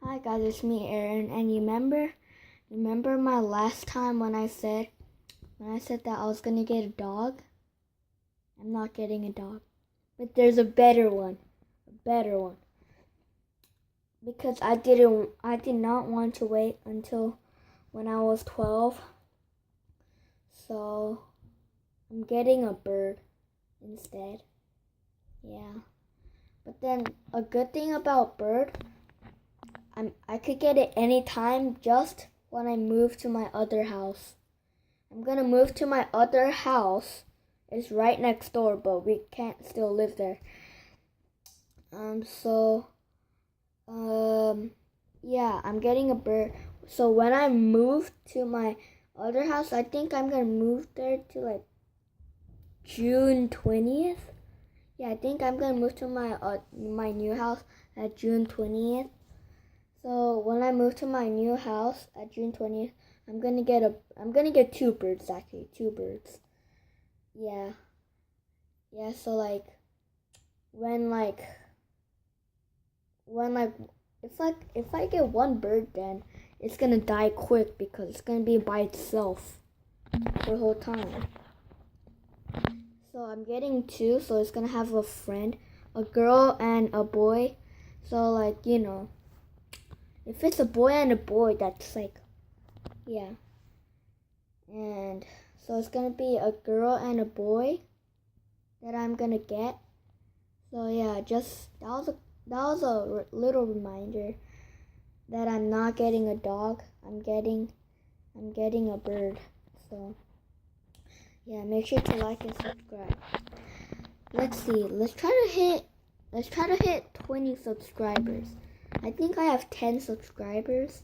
Hi guys, it's me, Aaron, and you remember my last time when I said that I was gonna get a dog? I'm not getting a dog, but there's a better one, because I did not want to wait until when I was 12, so I'm getting a bird instead. Yeah, but then a good thing about bird, I could get it anytime, just when I move to my other house. I'm gonna move to my other house. It's right next door, but we can't still live there. Yeah, I'm getting a bird. So when I move to my other house, I think I'm gonna move there to like June 20th. Yeah, I think I'm gonna move to my new house at June 20th. So when I move to my new house at June 20th, I'm gonna get two birds actually, two birds. Yeah. Yeah, so if I get one bird, then it's gonna die quick because it's gonna be by itself for the whole time. So I'm getting two, so it's gonna have a friend, a girl and a boy. So if it's a boy and a boy, that's yeah. And so it's gonna be a girl and a boy that I'm gonna get. So yeah, just that was a little reminder that I'm not getting a dog. I'm getting a bird. So yeah, make sure to like and subscribe. Let's see. Let's try to hit 20 subscribers. I think I have 10 subscribers.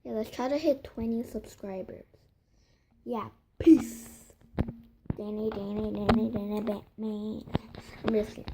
Yeah, let's try to hit 20 subscribers. Yeah, peace. Danny, Batman. I'm just kidding.